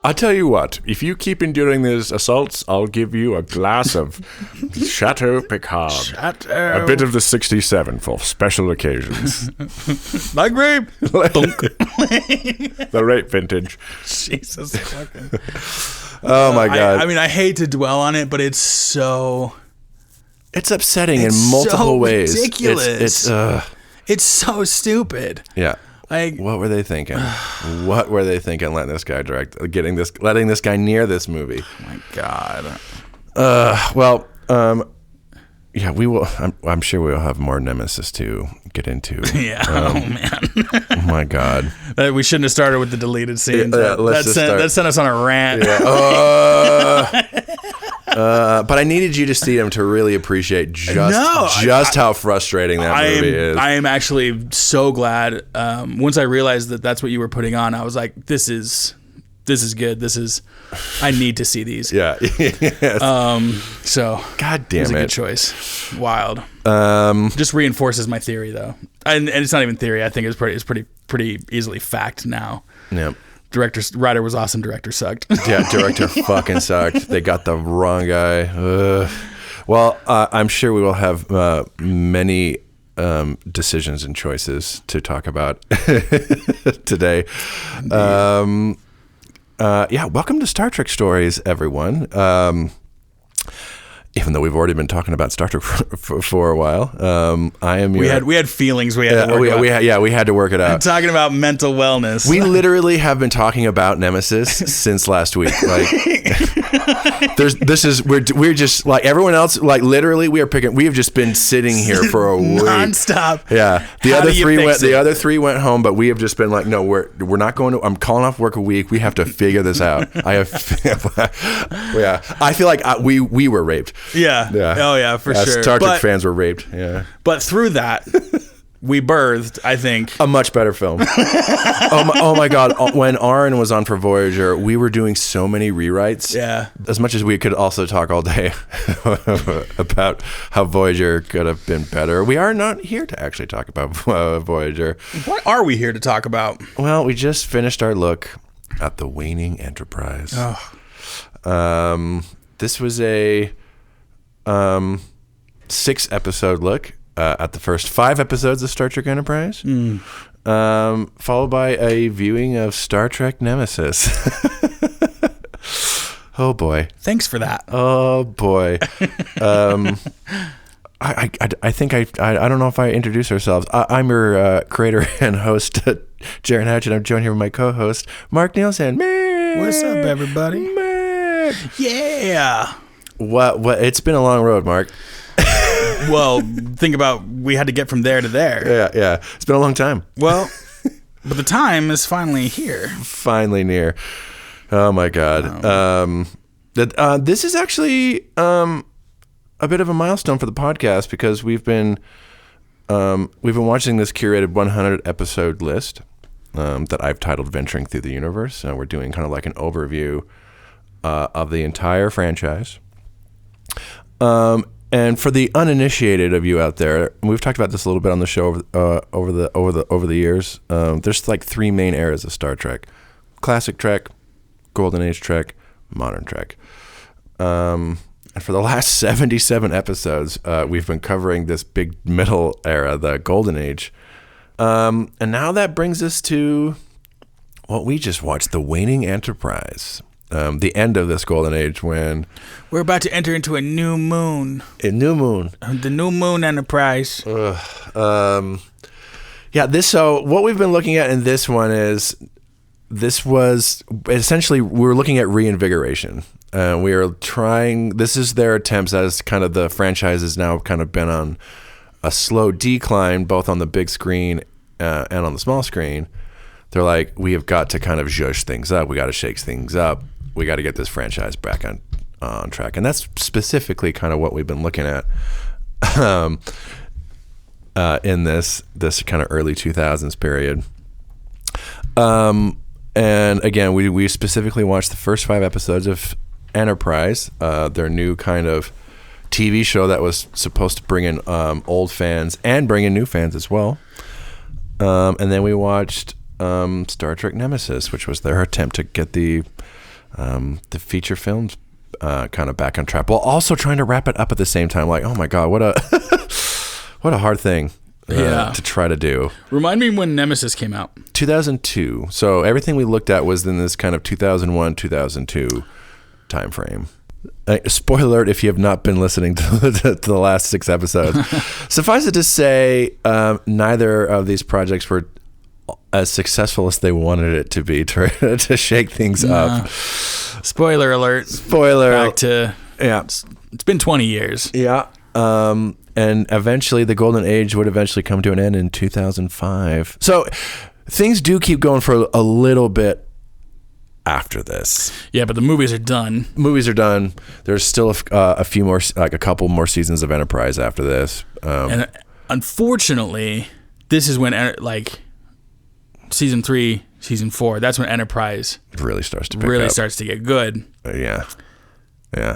I'll tell you what, if you keep enduring these assaults, I'll give you a glass of Chateau Picard. Chateau. A bit of the 67 for special occasions. Like rape. The rape vintage. Jesus fucking. Oh my God. I mean, I hate to dwell on it, but it's so... It's upsetting in multiple ways. Ridiculous. It's so stupid. Yeah. Like, what were they thinking? What were they thinking? Letting this guy direct, letting this guy near this movie. Oh my God. Yeah, we will. I'm sure we'll have more Nemesis to get into. Yeah. Oh man. Oh my God. We shouldn't have started with the deleted scenes. Yeah, that sent us on a rant. Yeah. But I needed you to see them to really appreciate just how frustrating that movie is. I am actually so glad. Once I realized that that's what you were putting on, I was like, this is good. I need to see these. Yeah. Yes. So God damn it was a it. good choice. Wild. Just reinforces my theory though. And it's not even theory. I think it's pretty easily fact now. Yeah. Writer was awesome. Director sucked. Yeah, director fucking sucked. They got the wrong guy. Well, I'm sure we will have many decisions and choices to talk about today. Yeah, welcome to Star Trek Stories, everyone. Even though we've already been talking about Star Trek for a while, we had feelings we had to work out. We had to work it out. I'm talking about mental wellness. We literally have been talking about Nemesis since last week. Like, we're just like everyone else. Like literally, we have just been sitting here for a week nonstop. Yeah, the other three went home, but we have just been like, no, we're not going to. I'm calling off work a week. We have to figure this out. I feel like we were raped. Yeah. Oh yeah, for sure. Star Trek fans were raped. Yeah. But through that, we birthed, I think, a much better film. Oh my God! When Aaron was on for Voyager, we were doing so many rewrites. Yeah. As much as we could also talk all day about how Voyager could have been better, we are not here to actually talk about Voyager. What are we here to talk about? Well, we just finished our look at the Waning Enterprise. Oh. This was a 6-episode look at the first 5 episodes of Star Trek Enterprise, followed by a viewing of Star Trek Nemesis. Oh boy! Thanks for that. Oh boy! I think I don't know if I introduced ourselves. I'm your creator and host, Jaron Hatchett. I'm joined here with my co-host, Mark Nielsen. What's up, everybody? Yeah. What? It's been a long road, Mark. Well, think about we had to get from there to there. Yeah. It's been a long time. Well, but the time is finally here. Finally near. Oh my God. This is actually a bit of a milestone for the podcast because we've been watching this curated 100 episode list that I've titled "Venturing Through the Universe." We're doing kind of like an overview of the entire franchise. And for the uninitiated of you out there, and we've talked about this a little bit on the show over the years. There's like 3 main eras of Star Trek: classic Trek, Golden Age Trek, modern Trek. And for the last 77 episodes, we've been covering this big middle era, the Golden Age. And now that brings us to what we just watched, the Waning Enterprise. The end of this Golden Age when... We're about to enter into a new moon. A new moon. The new moon Enterprise. Yeah, so what we've been looking at in this one is... This was... Essentially, we're looking at reinvigoration. We are trying... This is their attempts as kind of the franchise has now kind of been on a slow decline, both on the big screen and on the small screen. They're like, we have got to kind of zhuzh things up. We got to shake things up. We got to get this franchise back on track. And that's specifically kind of what we've been looking at in this kind of early 2000s period. And again, we specifically watched the first 5 episodes of Enterprise, their new kind of TV show that was supposed to bring in old fans and bring in new fans as well. And then we watched Star Trek Nemesis, which was their attempt to get the the feature film's kind of back on track, while also trying to wrap it up at the same time. Like, oh my God, what a what a hard thing to try to do. Remind me when Nemesis came out. 2002. So everything we looked at was in this kind of 2001, 2002 time frame. Spoiler alert if you have not been listening to the last 6 episodes. Suffice it to say, neither of these projects were as successful as they wanted it to be to shake things up. Spoiler alert. Back to, it's been 20 years. Yeah. And eventually the golden age would eventually come to an end in 2005. So things do keep going for a little bit after this. Yeah, but the movies are done. There's still a few more, like a couple more seasons of Enterprise after this. And unfortunately, this is when season 3, season 4, that's when Enterprise really starts to pick up. Starts to get good. Yeah.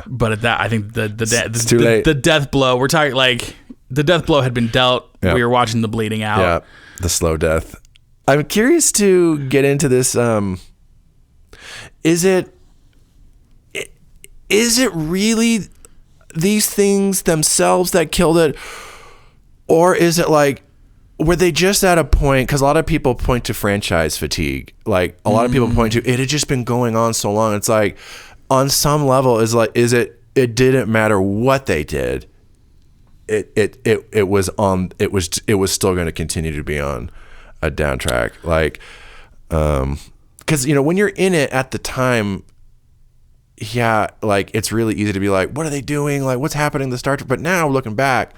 But at that, I think it's too late. The death blow. We're talking like the death blow had been dealt. Yep. We were watching the bleeding out. Yeah, the slow death. I'm curious to get into this. Is it really these things themselves that killed it, or is it like, were they just at a point, because a lot of people point to franchise fatigue, like a lot of people point to it had just been going on so long. It's like, on some level, it didn't matter what they did, it was still going to continue to be on a downtrack, like because when you're in it at the time, like it's really easy to be like, what are they doing, like what's happening to Star Trek? But now looking back,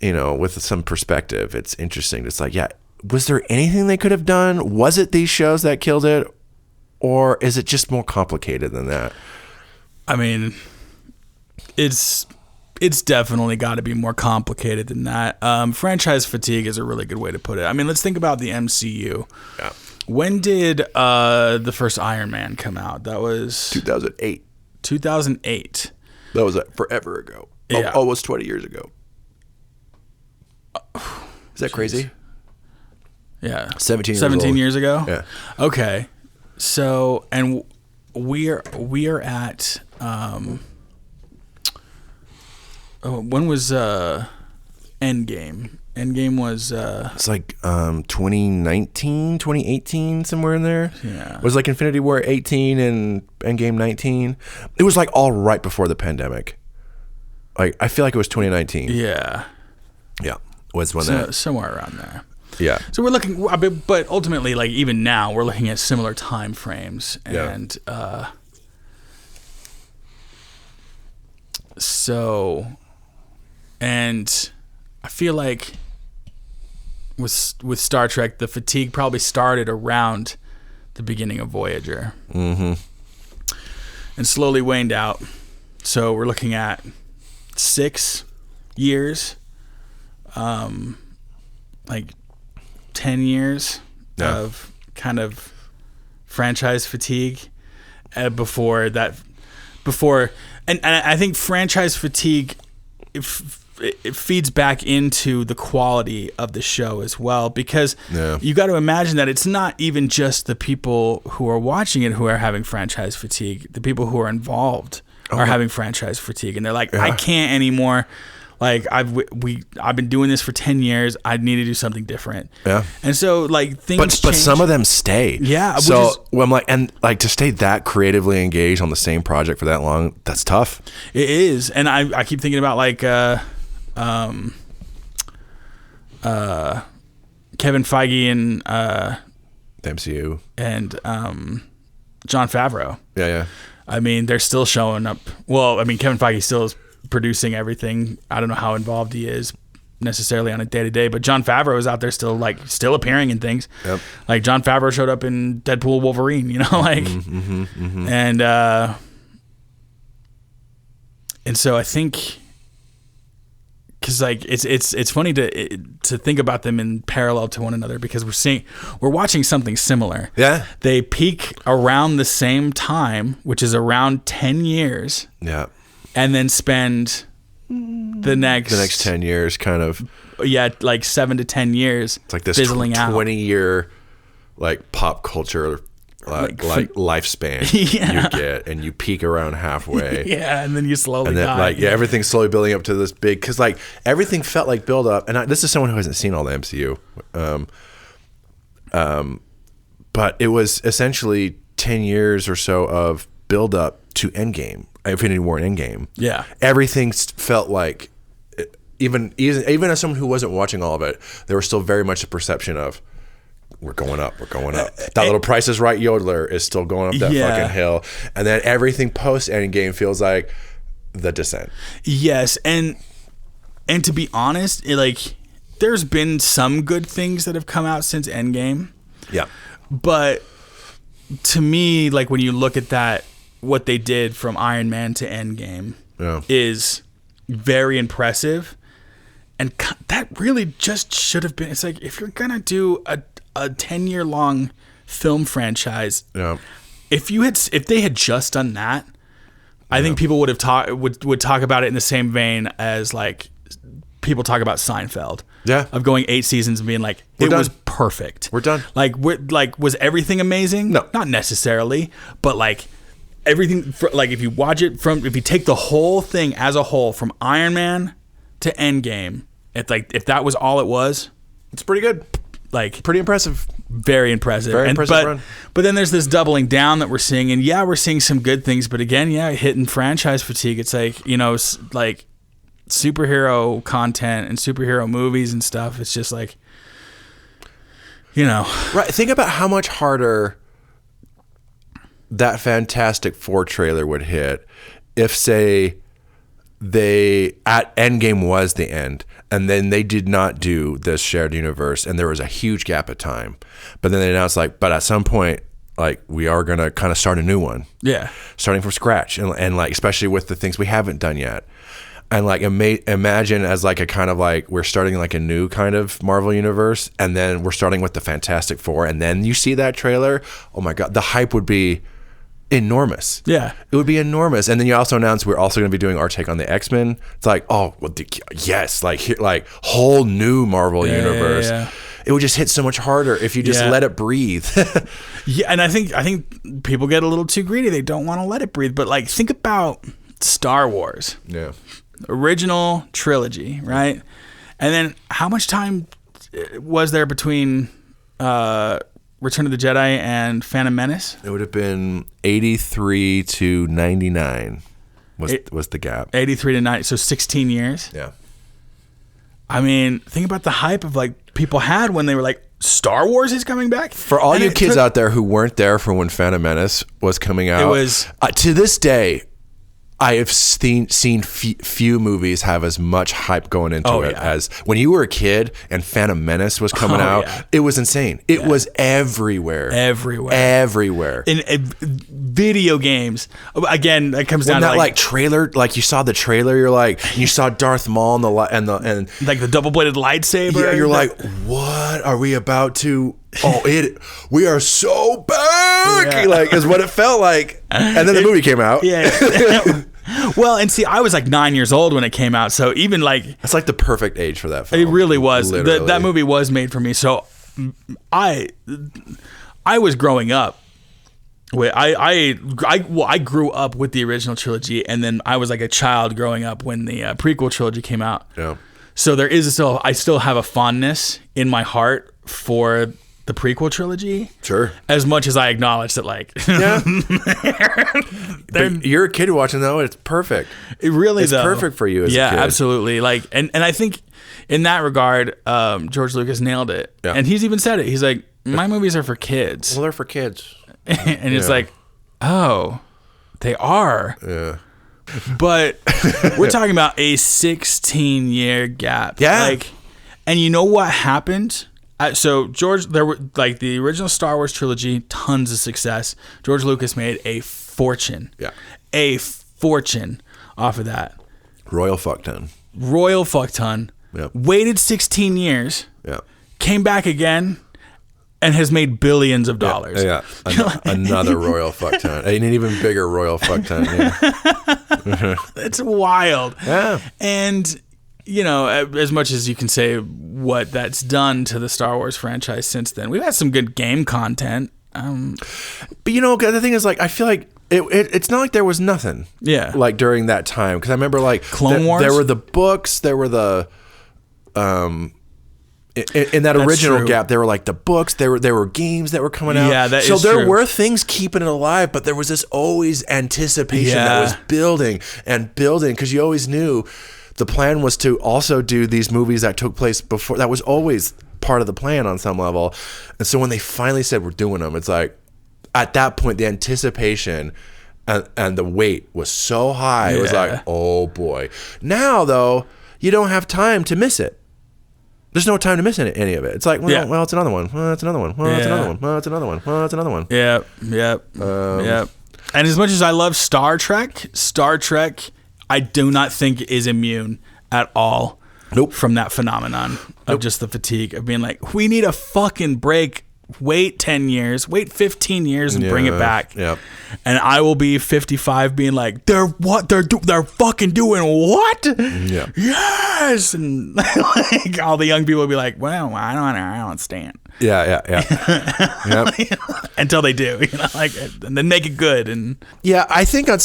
with some perspective, it's interesting. It's like, was there anything they could have done? Was it these shows that killed it, or is it just more complicated than that? I mean, it's definitely got to be more complicated than that. Franchise fatigue is a really good way to put it. I mean, let's think about the MCU. Yeah. When did the first Iron Man come out? That was 2008. 2008. That was forever ago. Yeah. Almost 20 years ago. Is that crazy? Yeah. 17 years ago? Yeah. Okay. So, and we are at when was Endgame? Endgame was it's like 2019, 2018, somewhere in there. Yeah. It was like Infinity War 18 and Endgame 19. It was like all right before the pandemic. Like I feel like it was 2019. Yeah. Yeah. Was when that somewhere around there. Yeah. So we're looking, but ultimately, like even now, we're looking at similar time frames, and and I feel like with Star Trek, the fatigue probably started around the beginning of Voyager, and slowly waned out. So we're looking at 6 years, like 10 years of kind of franchise fatigue before and I think franchise fatigue it feeds back into the quality of the show as well, because you got to imagine that it's not even just the people who are watching it who are having franchise fatigue. The people who are involved are having franchise fatigue, and they're like, I can't anymore. Like I've been doing this for 10 years. I need to do something different. Yeah. And so like things But some of them stay. Yeah. So I'm like, and like to stay that creatively engaged on the same project for that long, that's tough. It is. And I keep thinking about like Kevin Feige and the MCU and Jon Favreau. Yeah. I mean, they're still showing up. Well, I mean, Kevin Feige still is producing everything. I don't know how involved he is necessarily on a day-to-day, but Jon Favreau is out there still appearing in things. Yep. Like Jon Favreau showed up in Deadpool Wolverine, like and so I think because like it's funny to think about them in parallel to one another, because we're watching something similar. Yeah. They peak around the same time, which is around 10 years. Yeah. And then spend the next 10 years kind of like 7 to 10 years it's like this fizzling out. 20-year like pop culture like lifespan Yeah. you get, and you peak around halfway. Yeah, and then you slowly And then, die. everything's slowly building up to this big, because everything felt like build up. And this is someone who hasn't seen all the MCU, but it was essentially 10 years or so of build up to Endgame, Infinity War and Endgame. Yeah, everything felt like, even as someone who wasn't watching all of it, there was still very much a perception of, we're going up. That little Price is Right yodeler is still going up that fucking hill. And then everything post Endgame feels like the descent. Yes, and to be honest, there's been some good things that have come out since Endgame. Yeah. But to me, when you look at that, what they did from Iron Man to Endgame is very impressive. And that really just should have been, it's like, if you're going to do a 10-year long film franchise, if they had just done that, I think people would talk about it in the same vein as people talk about Seinfeld. Yeah. Of going 8 seasons and being like, it was perfect. We're done. Was everything amazing? No. Not necessarily, but everything, if you watch it if you take the whole thing as a whole from Iron Man to Endgame, if that was all it was, it's pretty good. Pretty impressive. Very impressive. Run. But then there's this doubling down that we're seeing, and we're seeing some good things, but again, hitting franchise fatigue. It's superhero content and superhero movies and stuff. It's just right. Think about how much harder that Fantastic Four trailer would hit if, say, at Endgame was the end, and then they did not do this shared universe, and there was a huge gap of time. But then they announced but at some point, we are gonna kind of start a new one. Yeah. Starting from scratch, and especially with the things we haven't done yet. And imagine as a kind of we're starting a new kind of Marvel universe, and then we're starting with the Fantastic Four, and then you see that trailer. Oh my God, the hype would be enormous. Yeah, it would be enormous. And then you also announced we're also going to be doing our take on the X-Men. It's yes, whole new Marvel universe. Yeah. It would just hit so much harder if you just let it breathe. Yeah, and I think people get a little too greedy. They don't want to let it breathe. But think about Star Wars. Yeah. Original trilogy, right? And then how much time was there between Return of the Jedi and Phantom Menace? It would have been 83 to 99 was the gap. 83 to 90, so 16 years. Yeah. I mean, think about the hype of people had when they were Star Wars is coming back. For all you kids out there who weren't there for when Phantom Menace was coming out, it was to this day, I have seen few movies have as much hype going into it as when you were a kid and Phantom Menace was coming out. Yeah. It was insane. It was everywhere. In video games. Again, that comes down to trailer. You saw the trailer. You're you saw Darth Maul and the double-bladed lightsaber. Yeah, you're what are we about to? We are so back. Yeah. Is what it felt like. And then the movie came out. Yeah. Well, and see, I was 9 years old when it came out, so even it's the perfect age for that film. It really was. That movie was made for me. So I was growing up. I grew up with the original trilogy, and then I was a child growing up when the prequel trilogy came out. Yeah. So I still have a fondness in my heart for the prequel trilogy. Sure. As much as I acknowledge that but you're a kid watching though, it's perfect. It really is perfect for you as a kid. Yeah, absolutely. And I think in that regard, George Lucas nailed it. Yeah. And he's even said it. He's my movies are for kids. Well, they're for kids. And it's oh, they are. Yeah. But we're talking about a 16-year gap. Yeah. And you know what happened? So there were the original Star Wars trilogy, tons of success. George Lucas made a fortune. Yeah. A fortune off of that. Royal fuck ton. Yep. Waited 16 years. Yeah. Came back again and has made billions of dollars. Yeah. Another royal fuck ton. An even bigger royal fuck ton. Yeah. It's wild. Yeah. And as much as you can say what that's done to the Star Wars franchise since then, we've had some good game content. But the thing is, like, I feel like it's not like there was nothing. Yeah. Like during that time, because I remember like Clone Wars. There were the books. There were the in that original true. gap, there were like the books. There were games that were coming out. Yeah, that so is there true. were things keeping it alive, but there was this always anticipation that was building and building, because you always knew the plan was to also do these movies that took place before. That was always part of the plan on some level. And so when they finally said we're doing them, it's like at that point the anticipation and the weight was so high. It was like, oh boy. Now though, you don't have time to miss it. There's no time to miss any of it. It's like, well, it's another one. Well, it's another one. Well, it's another one. Well, it's another one. Well, it's another one. Yep. And as much as I love Star Trek, I do not think is immune at all. Nope. From that phenomenon of just the fatigue of being like, we need a fucking break. Wait 10 years, wait 15 years and bring it back. Yep. And I will be 55 being like, they're fucking doing what? Yeah. Yes. And like all the young people will be like, well, I don't understand. Yeah. Yep. Until they do, like, and then make it good. And yeah, I think on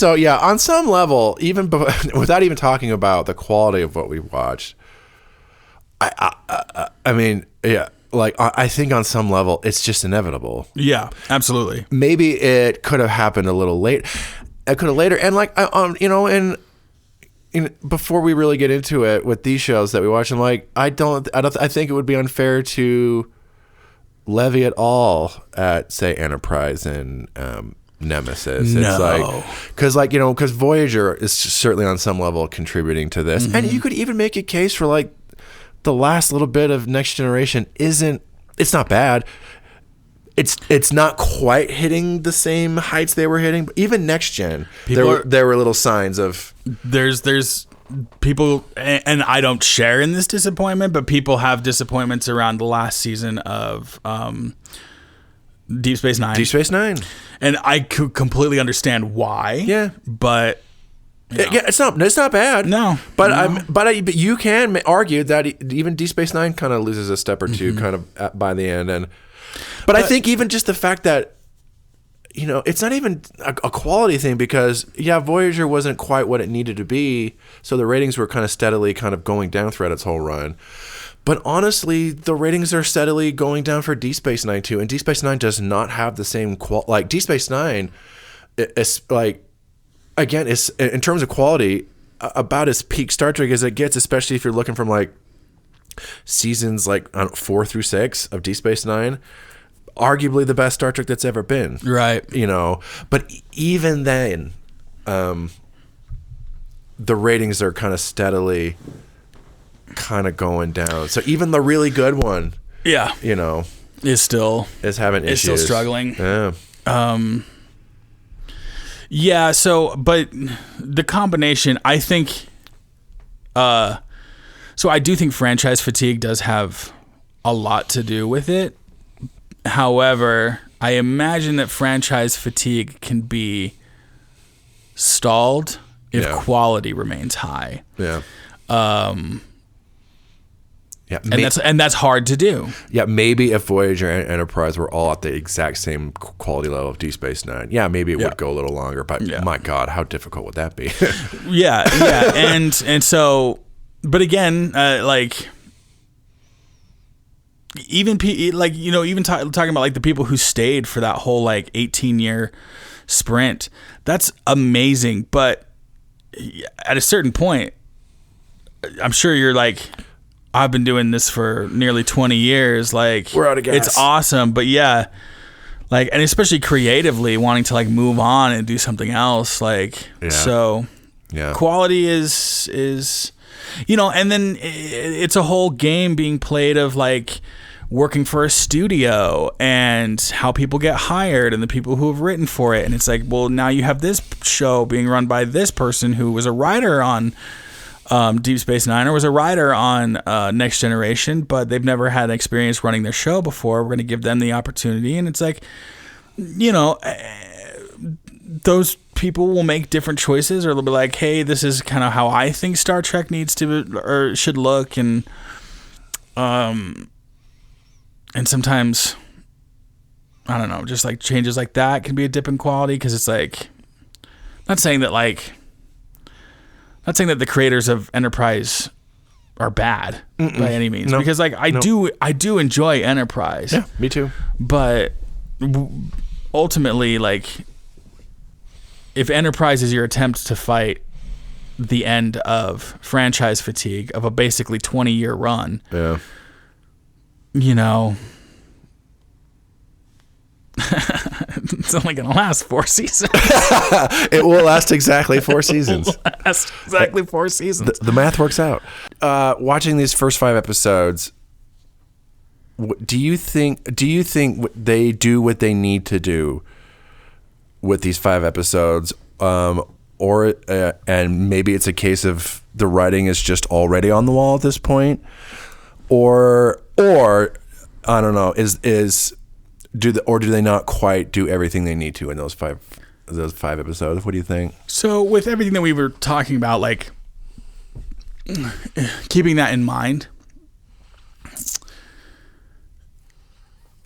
some level, even without even talking about the quality of what we watched, I mean, yeah. Like, I think on some level, it's just inevitable. Yeah, absolutely. Maybe it could have happened a little late. It could have later. And like, before we really get into it with these shows that we watch, I'm like, I think it would be unfair to levy it all at, say, Enterprise and Nemesis. No. It's like, because Voyager is certainly on some level contributing to this. Mm-hmm. And you could even make a case for like, the last little bit of Next Generation it's not bad. It's not quite hitting the same heights they were hitting, but even Next Gen, there were little signs of there's people, and I don't share in this disappointment, but people have disappointments around the last season of Deep Space Nine. And I could completely understand why. Yeah. But yeah, it's not bad. No, but you can argue that even Deep Space Nine kind of loses a step or two, kind of by the end. But I think even just the fact that it's not even a quality thing, because Voyager wasn't quite what it needed to be, so the ratings were kind of steadily kind of going down throughout its whole run. But honestly, the ratings are steadily going down for Deep Space Nine too, and Deep Space Nine does not have the same quality. Like Deep Space Nine, it's like. Again, it's in terms of quality about as peak Star Trek as it gets, especially if you're looking from like seasons like 4 through 6 of Deep Space Nine. Arguably the best Star Trek that's ever been. Right. But even then, the ratings are kind of steadily kind of going down. So even the really good one, is still having issues. Is still struggling. Yeah. Yeah, but the combination, I think, so I do think franchise fatigue does have a lot to do with it. However, I imagine that franchise fatigue can be stalled if quality remains high. Yeah. Yeah, and that's hard to do. Yeah, maybe if Voyager and Enterprise were all at the exact same quality level of Deep Space Nine, maybe it would go a little longer. But my God, how difficult would that be? yeah, and so, but again, like even even talking about like the people who stayed for that whole like 18-year sprint, that's amazing. But at a certain point, I'm sure you're like, I've been doing this for nearly 20 years. Like, we're out of gas. It's awesome. But yeah, like, and especially creatively wanting to like move on and do something else. Like, so quality is, and then it's a whole game being played of like working for a studio and how people get hired and the people who have written for it. And it's like, well, now you have this show being run by this person who was a writer on Deep Space Nine, or was a writer on Next Generation, but they've never had experience running their show before. We're going to give them the opportunity. And it's like, those people will make different choices, or they'll be like, hey, this is kind of how I think Star Trek needs to or should look. And sometimes I don't know, just like changes like that can be a dip in quality, because it's like, not saying that the creators of Enterprise are bad by any means, because like I do enjoy Enterprise. Yeah, me too. But ultimately, like, if Enterprise is your attempt to fight the end of franchise fatigue of a basically 20-year run, you know, it's only going to last 4 seasons. It will last exactly 4 seasons. The math works out. Watching these first 5 episodes, do you think they do what they need to do with these 5 episodes, or and maybe it's a case of the writing is just already on the wall at this point, or I don't know, do they not quite do everything they need to in those five episodes? What do you think? So with everything that we were talking about, like, keeping that in mind,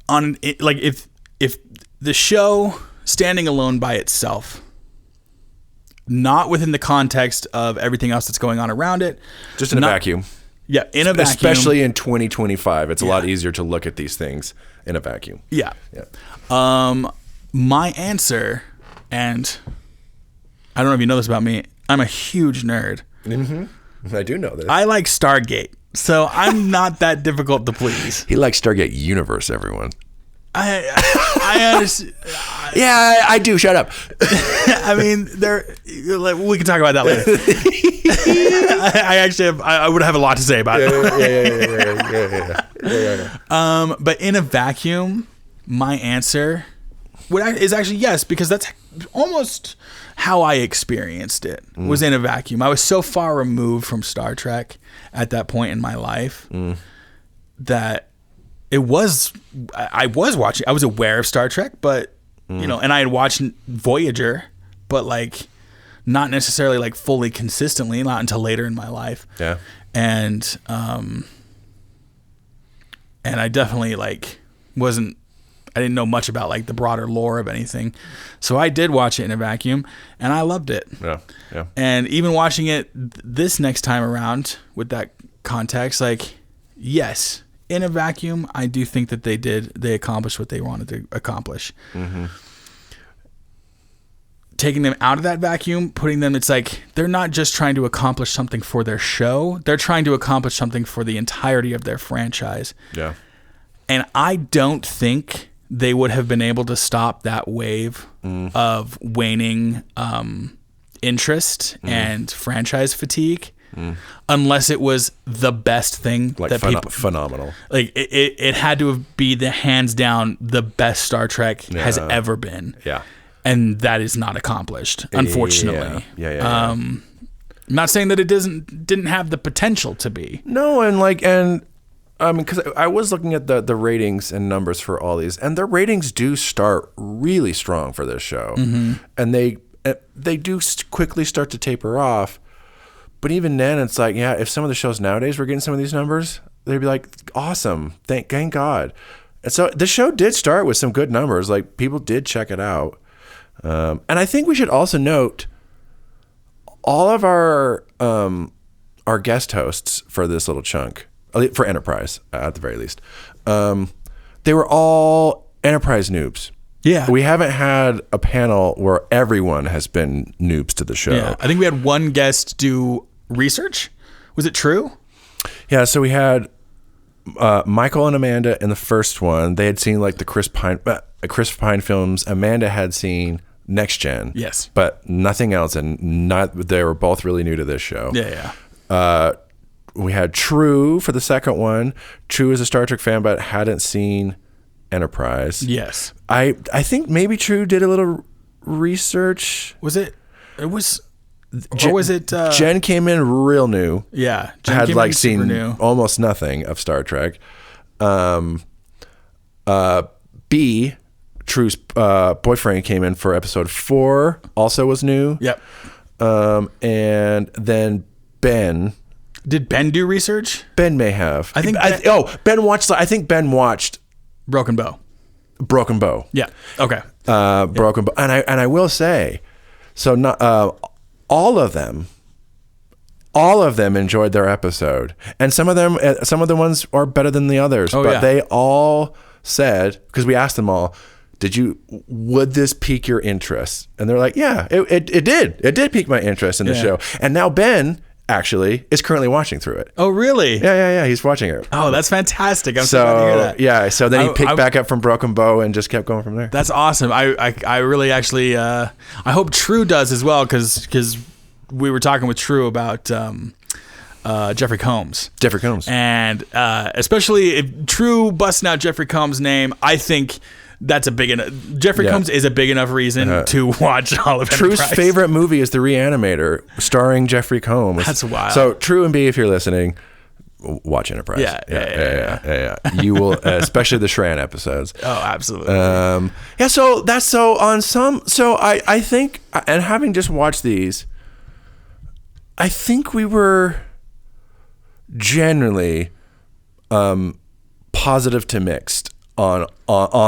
if the show standing alone by itself, not within the context of everything else that's going on around it, just in a vacuum. Yeah, in a vacuum. Especially in 2025, it's a lot easier to look at these things in a vacuum. Yeah. My answer, and I don't know if you know this about me, I'm a huge nerd. Mm-hmm. I do know this. I like Stargate, so I'm not that difficult to please. He likes Stargate Universe, everyone. I understand. Yeah, I do. Shut up. I mean, we can talk about that later. I would have a lot to say about it. Yeah. But in a vacuum, my answer is actually yes, because that's almost how I experienced it. Was in a vacuum. I was so far removed from Star Trek at that point in my life that I was watching. I was aware of Star Trek, but you know, and I had watched Voyager, but like not necessarily like fully consistently, not until later in my life. Yeah. And I definitely like I didn't know much about like the broader lore of anything. So I did watch it in a vacuum and I loved it. Yeah. Yeah. And even watching it this next time around with that context, like, yes, in a vacuum, I do think that they accomplished what they wanted to accomplish. Mm-hmm. Taking them out of that vacuum, putting them, it's like they're not just trying to accomplish something for their show. They're trying to accomplish something for the entirety of their franchise. Yeah. And I don't think they would have been able to stop that wave of waning interest and franchise fatigue unless it was the best thing. Like that phenomenal. Like it had to be the hands down the best Star Trek has ever been. Yeah. And that is not accomplished, unfortunately. Yeah. I'm not saying that it didn't have the potential to be. No, because I was looking at the ratings and numbers for all these, and their ratings do start really strong for this show, and they do quickly start to taper off. But even then, it's like, yeah, if some of the shows nowadays were getting some of these numbers, they'd be like, awesome, thank God. And so the show did start with some good numbers, like people did check it out. And I think we should also note all of our guest hosts for this little chunk, for Enterprise at the very least, they were all Enterprise noobs. Yeah. We haven't had a panel where everyone has been noobs to the show. Yeah. I think we had one guest do research. Was it true? Yeah. So we had Michael and Amanda in the first one. They had seen like the Chris Pine films. Amanda had seen Next Gen. Yes. But nothing else, and they were both really new to this show. Yeah. We had True for the second one. True is a Star Trek fan, but hadn't seen Enterprise. Yes. I think maybe True did a little research. Was it? It was. Or was it? Jen came in real new. Yeah. Jen had like seen almost nothing of Star Trek. B, True's boyfriend, came in for episode 4. Also was new. Yep. And then Ben. Did Ben do research? Ben may have. I think. Ben watched. I think Ben watched Broken Bow. Broken Bow. Yeah. Okay. Broken Bow, and I will say, so not all of them enjoyed their episode, and some of the ones are better than the others. But they all said, because we asked them all, would this pique your interest? And they're like, yeah, it did pique my interest in the show. And now Ben actually is currently watching through it. Oh, really? Yeah. He's watching it. Oh, that's fantastic. I'm so glad to hear that. Yeah. So then he picked back up from Broken Bow and just kept going from there. That's awesome. I really actually, I hope True does as well, because we were talking with True about Jeffrey Combs. And especially if True busting out Jeffrey Combs' name, I think that's a big enough. Jeffrey Combs is a big enough reason to watch all of True's Enterprise. favorite movie is The Reanimator, starring Jeffrey Combs. That's wild. So True and B, if you're listening, watch Enterprise. Yeah. You will, especially the Shran episodes. Oh, absolutely. So that's on some. So I think, and having just watched these, I think we were generally positive to mixed on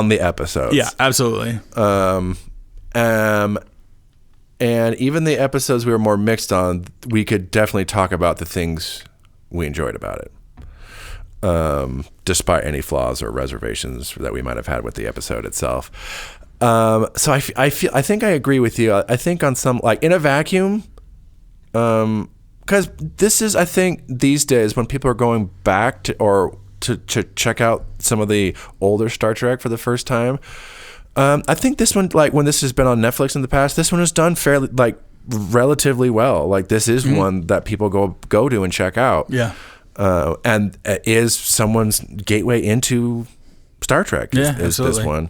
the episodes. Yeah, absolutely. And even the episodes we were more mixed on, we could definitely talk about the things we enjoyed about it, despite any flaws or reservations that we might have had with the episode itself. So I think I agree with you. I think on some, like in a vacuum, because this is, I think these days when people are going back to check out some of the older Star Trek for the first time, I think this one, like when this has been on Netflix in the past, this one is done fairly, like relatively well. Like this is one that people go to and check out. Yeah. And is someone's gateway into Star Trek. Is Absolutely. This one.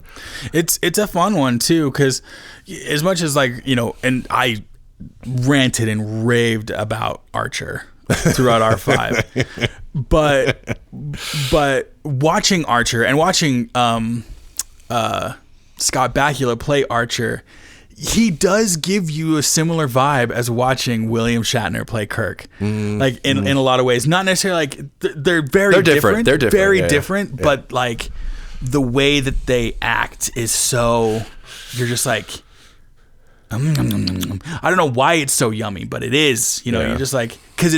It's a fun one too, because as much as and I ranted and raved about Archer throughout R5, but watching Archer and watching Scott Bakula play Archer, he does give you a similar vibe as watching William Shatner play Kirk. Like in a lot of ways, not necessarily like they're different. They're different. Very different, but like the way that they act is so, you're just like, I don't know why it's so yummy, but it is. You're just like, because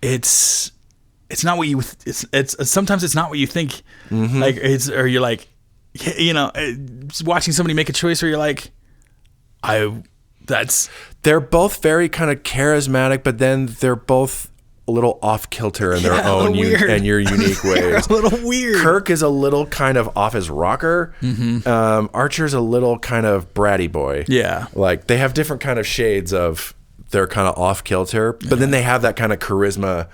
it's not what you. It's sometimes it's not what you think. Like or you're like, watching somebody make a choice where you're like, they're both very kind of charismatic, but then they're both a little off kilter in their own and your unique ways. A little weird. Kirk is a little kind of off his rocker. Archer's a little kind of bratty boy. Yeah. Like they have different kind of shades of their kind of off kilter, but then they have that kind of charisma,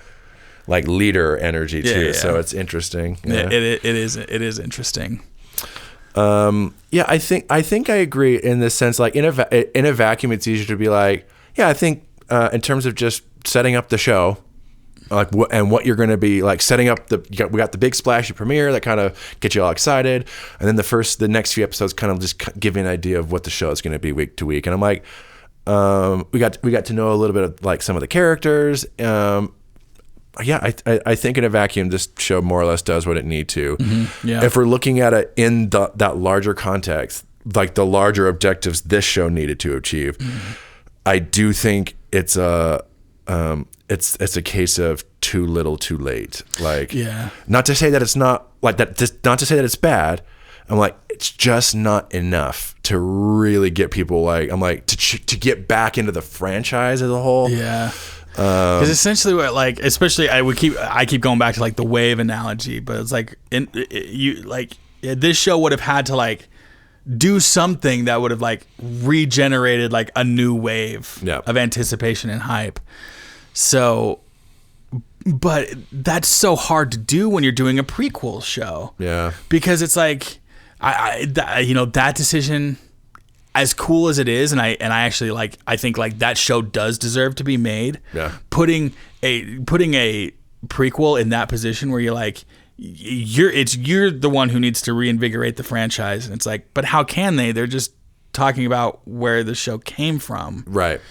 like leader energy too. Yeah. So it's interesting. Yeah. It is interesting. I think I agree in this sense. Like in a vacuum, it's easier to be like, I think in terms of just setting up the show, like what you're going to be like setting up we got the big splashy premiere that kind of gets you all excited, and then the next few episodes kind of just give you an idea of what the show is going to be week to week. And I'm like, we got to know a little bit of like some of the characters. I think in a vacuum, this show more or less does what it need to. If we're looking at it in that larger context, like the larger objectives this show needed to achieve, I do think it's a case of too little, too late. Like, not to say that it's not like that. Just not to say that it's bad. I'm like, it's just not enough to really get people like. I'm like to get back into the franchise as a whole. Yeah. Because essentially what, like, especially I keep going back to like the wave analogy, but it's like this show would have had to like do something that would have like regenerated like a new wave of anticipation and hype. So, but that's so hard to do when you're doing a prequel show. Yeah, because it's like that decision, as cool as it is, and I actually like, I think like that show does deserve to be made. Yeah, putting a prequel in that position where you're like, you're the one who needs to reinvigorate the franchise, and it's like, but how can they? They're just talking about where the show came from. Right.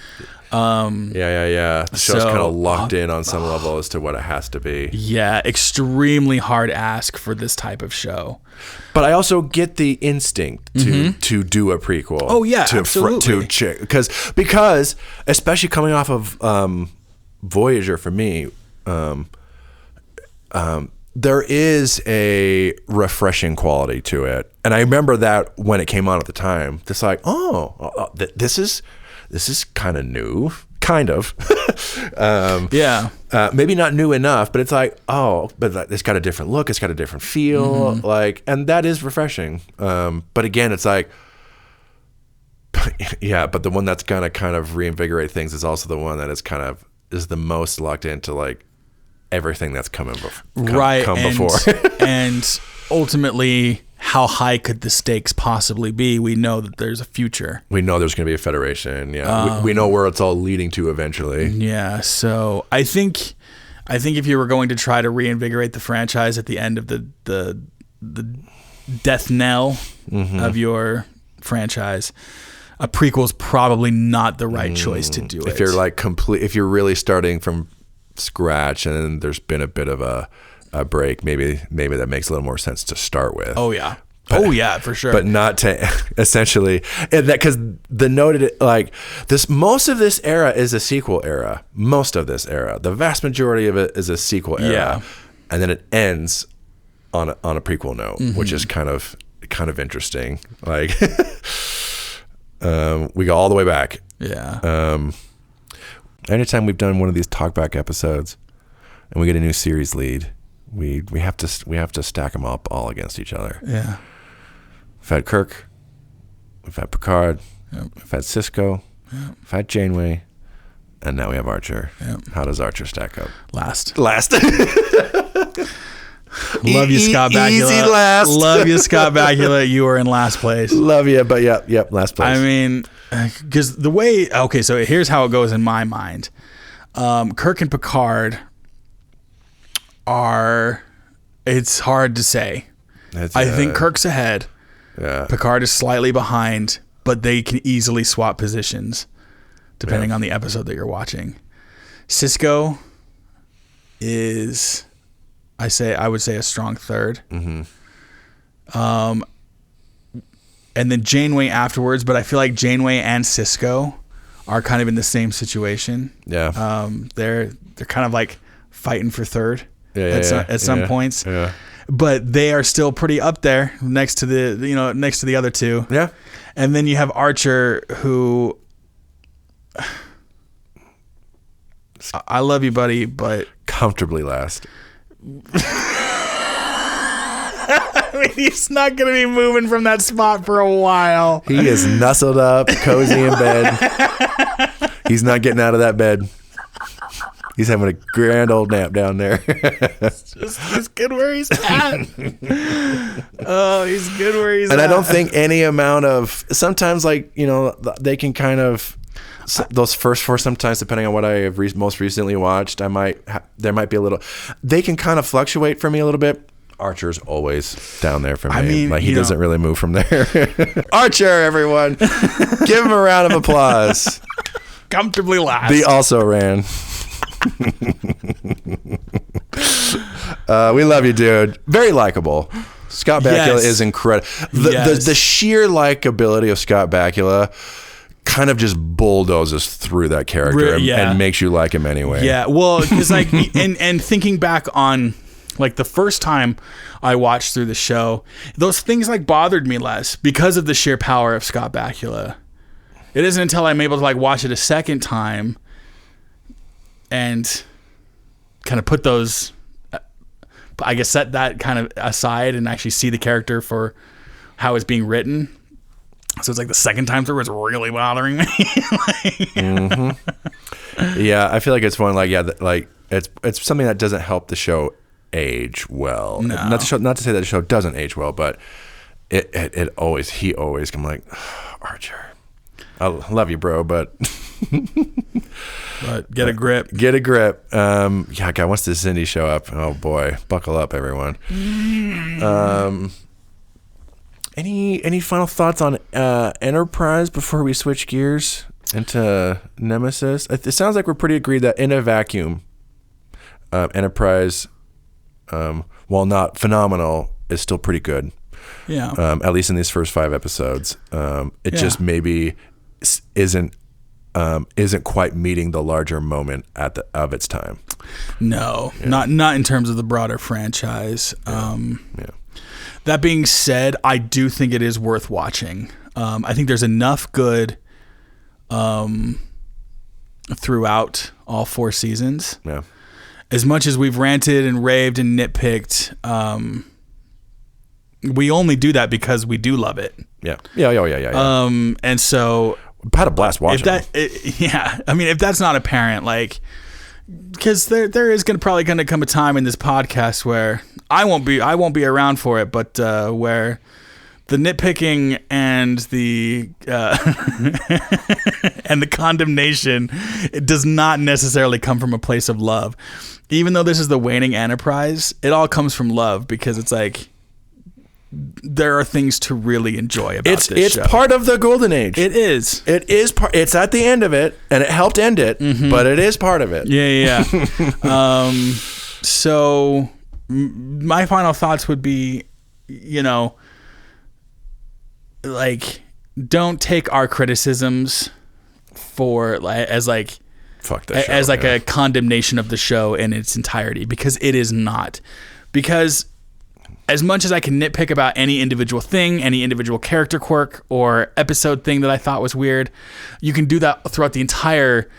The show's So, kind of locked in on some level as to what it has to be. Yeah, extremely hard ask for this type of show. But I also get the instinct to do a prequel. Oh yeah, absolutely. Because especially coming off of Voyager for me, there is a refreshing quality to it, and I remember that when it came on at the time, it's like, this is kind of new, kind of. Maybe not new enough, but it's like, but it's got a different look, it's got a different feel, and that is refreshing. But again, it's like, but the one that's gonna kind of reinvigorate things is also the one that is the most locked into like everything that's come before. And ultimately, how high could the stakes possibly be? We know that there's a future. We know there's going to be a federation. Yeah, we know where it's all leading to eventually. Yeah. So I think if you were going to try to reinvigorate the franchise at the end of the death knell of your franchise, a prequel is probably not the right choice to do it. If you're like if you're really starting from scratch and there's been a bit of a break, maybe that makes a little more sense to start with. For sure. But not to essentially that, because the noted like this, most of this era is a sequel era. Most of this era, the vast majority of it is a sequel era, and then it ends on a prequel note, which is kind of interesting. Like we go all the way back. Anytime we've done one of these talkback episodes and we get a new series lead, we have to stack them up all against each other. Yeah. We've had Kirk, we've had Picard, we've had Sisko, we've had Janeway, and now we have Archer. How does Archer stack up? Last. Love you, Scott Bakula. Easy last. Love you, Scott Bakula. You are in last place. Love you, but last place. I mean, because so here's how it goes in my mind. Kirk and Picard it's hard to say. I think Kirk's ahead. Yeah. Picard is slightly behind, but they can easily swap positions depending on the episode that you're watching. Sisko is, I would say a strong third. And then Janeway afterwards, but I feel like Janeway and Sisko are kind of in the same situation. Yeah. They're kind of like fighting for third at some points. Yeah. But they are still pretty up there next to the other two. Yeah. And then you have Archer, who I love you, buddy, but comfortably last. I mean, he's not going to be moving from that spot for a while. He is nestled up, cozy in bed. He's not getting out of that bed. He's having a grand old nap down there. He's good where he's at. Oh, he's good where he's at. And I don't think any amount of, sometimes like, they can kind of, those first four, sometimes depending on what I have most recently watched, there might be a little, they can kind of fluctuate for me a little bit. Archer's always down there for me. I mean, he doesn't really move from there. Archer, everyone. Give him a round of applause. Comfortably last. The also ran. We love you, dude. Very likable. Scott Bakula is incredible. The sheer likability of Scott Bakula kind of just bulldozes through that character and makes you like him anyway. Yeah, well, because like, and thinking back on like the first time I watched through the show, those things like bothered me less because of the sheer power of Scott Bakula. It isn't until I'm able to like watch it a second time and kind of put those, I guess, set that kind of aside and actually see the character for how it's being written. So it's like the second time through, it's really bothering me. Yeah, I feel like it's one like it's something that doesn't help the show age well. No. Not to say that the show doesn't age well, but he always come like, Archer, I love you, bro, but get a grip. Get a grip. God, once the Cindy show up, oh boy, buckle up, everyone. Any final thoughts on Enterprise before we switch gears? into Nemesis. It sounds like we're pretty agreed that in a vacuum, Enterprise, while not phenomenal, is still pretty good. Yeah. At least in these first 5 episodes, it just maybe isn't quite meeting the larger moment of its time. No, not in terms of the broader franchise. That being said, I do think it is worth watching. I think there's enough good throughout all 4 seasons. Yeah. As much as we've ranted and raved and nitpicked, we only do that because we do love it. Yeah. And so I've had a blast watching it. I mean, if that's not apparent, like, because there is probably going to come a time in this podcast where I won't be around for it, but where the nitpicking and the and the condemnation, it does not necessarily come from a place of love. Even though this is the Waning Enterprise, it all comes from love, because it's like there are things to really enjoy about this show. It's part of the golden age. It is. It is part. It's at the end of it, and it helped end it, but it is part of it. Yeah. So my final thoughts would be, like, don't take our criticisms as a condemnation of the show in its entirety, because it is not. Because as much as I can nitpick about any individual thing, any individual character quirk or episode thing that I thought was weird, you can do that throughout the entire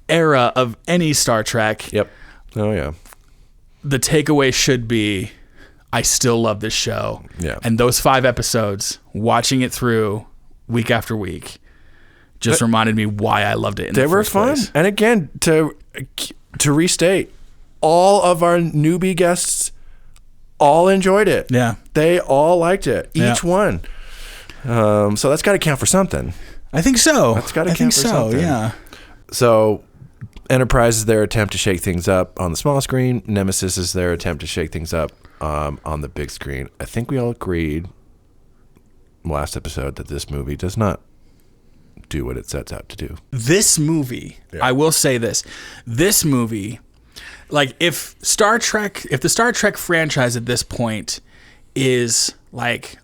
era of any Star Trek. Yep. Oh, yeah. The takeaway should be, I still love this show. Yeah. And those 5 episodes, watching it through week after week, just reminded me why I loved it in the first place. They were fun. And again, to restate, all of our newbie guests all enjoyed it. Yeah. They all liked it. Each one. So that's got to count for something. I think so. That's got to count for something. Yeah. So Enterprise is their attempt to shake things up on the small screen. Nemesis is their attempt to shake things up on the big screen. I think we all agreed last episode that this movie does not do what it sets out to do. This movie, I will say this movie, like, if the Star Trek franchise at this point is like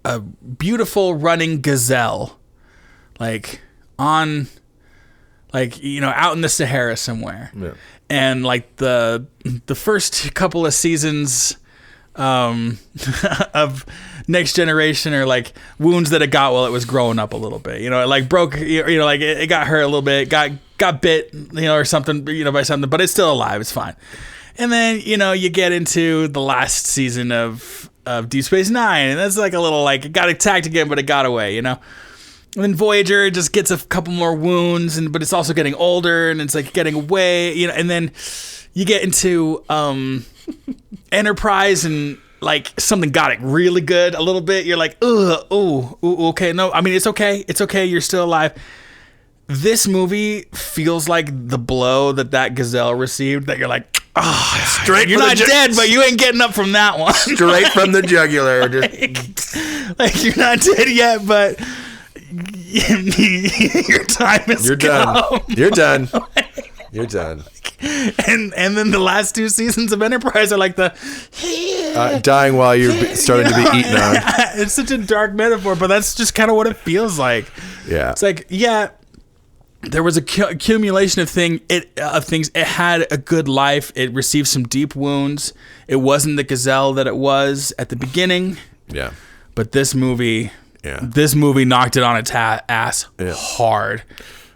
a beautiful running gazelle, like on, like, out in the Sahara somewhere, and like the first couple of seasons of Next Generation are like wounds that it got while it was growing up a little bit, it like broke, like it got hurt a little bit, got bit, or something, by something, but it's still alive, it's fine. And then, you get into the last season of Deep Space Nine, and that's like a little, like, it got attacked again, but it got away, And then Voyager just gets a couple more wounds, but it's also getting older, and it's like getting away, and then you get into Enterprise, and like something got it really good a little bit. You're like, okay, no, I mean, it's okay, you're still alive. This movie feels like the blow that gazelle received, that you're like, straight. You're not dead, but you ain't getting up from that one. Straight from the jugular. Like you're not dead yet, but your time is done. You're done. You're done. And then the last 2 seasons of Enterprise are like the dying while you're starting to be eaten on. It's such a dark metaphor, but that's just kind of what it feels like. Yeah. It's like, there was a accumulation of things. It had a good life. It received some deep wounds. It wasn't the gazelle that it was at the beginning. Yeah. But this movie knocked it on its ass hard.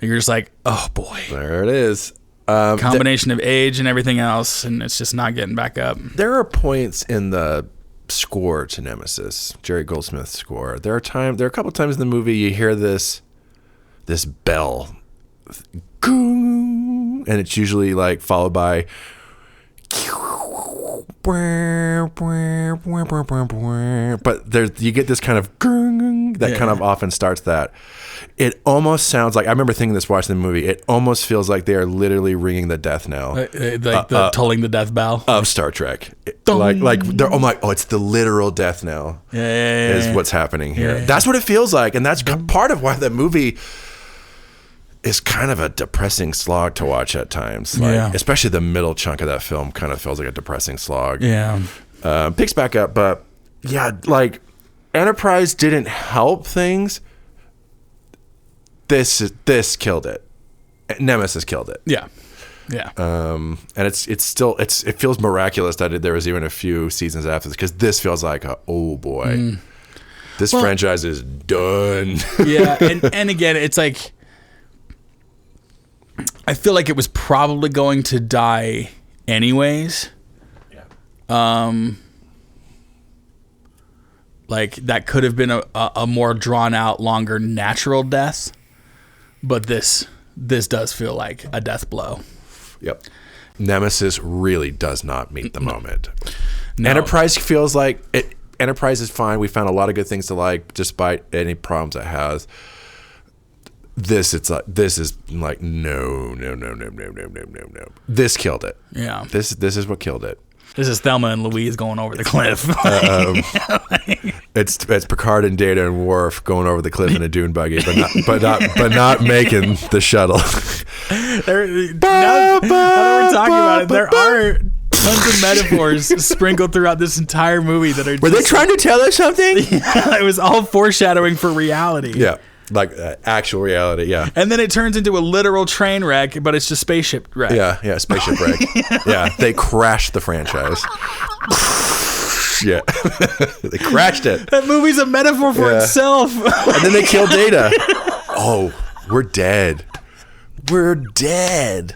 And you're just like, oh boy. There it is. Combination of age and everything else, and it's just not getting back up. There are points in the score to Nemesis, Jerry Goldsmith's score. There are a couple times in the movie you hear this bell, and it's usually like followed by, but you get this kind of that kind of often starts that. It almost sounds like, I remember thinking this watching the movie, it almost feels like they are literally ringing the death knell, tolling the death bell of Star Trek. Like they're, it's the literal death knell is what's happening here. That's what it feels like, and that's part of why the movie is kind of a depressing slog to watch at times. Like, especially the middle chunk of that film kind of feels like a depressing slog. Yeah. Picks back up, but yeah, like Enterprise didn't help things. This killed it. Nemesis killed it. Yeah. Yeah. And it feels miraculous that there was even a few seasons after this, because this feels like oh boy, this franchise is done. Yeah, and again, it's like I feel like it was probably going to die anyways. Yeah. Like that could have been a more drawn out, longer natural death, but this does feel like a death blow. Yep. Nemesis really does not meet the moment. No. Enterprise feels like it. Enterprise is fine. We found a lot of good things to like, despite any problems it has. This is like no. This killed it. Yeah. This is what killed it. This is Thelma and Louise going over the cliff. It's Picard and Data and Worf going over the cliff in a dune buggy, but not making the shuttle. Now that we're talking about it, there are tons of metaphors sprinkled throughout this entire movie that are. Were they trying to tell us something? Yeah, it was all foreshadowing for reality. Yeah. Like actual reality, yeah. And then it turns into a literal train wreck, but it's just spaceship wreck. Yeah, spaceship wreck. Yeah, they crashed the franchise. Yeah, they crashed it. That movie's a metaphor for itself. And then they killed Data. Oh, we're dead. We're dead.